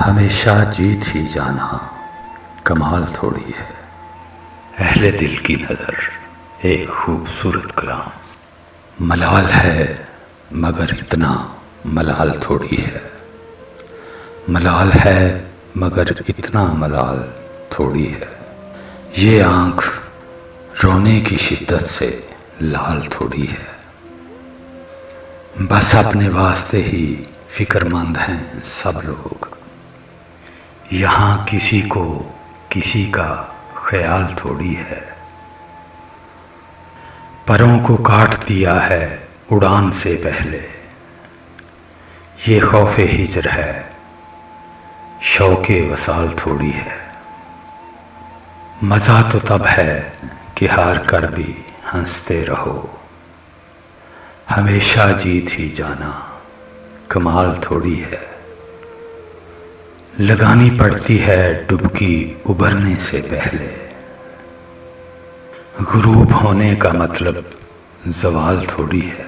ہمیشہ جیت ہی جانا کمال تھوڑی ہے۔ اہل دل کی نظر ایک خوبصورت کلام، ملال ہے مگر اتنا ملال تھوڑی ہے۔ ملال ہے مگر اتنا ملال تھوڑی ہے۔ یہ آنکھ رونے کی شدت سے لال تھوڑی ہے۔ بس اپنے واسطے ہی فکر مند ہیں سب لوگ، یہاں کسی کو کسی کا خیال تھوڑی ہے۔ پروں کو کاٹ دیا ہے اڑان سے پہلے، یہ خوف ہجر ہے شوق وصال تھوڑی ہے۔ مزہ تو تب ہے کہ ہار کر بھی ہنستے رہو، ہمیشہ جیت ہی جانا کمال تھوڑی ہے۔ لگانی پڑتی ہے ڈبکی ابھرنے سے پہلے، غروب ہونے کا مطلب زوال تھوڑی ہے۔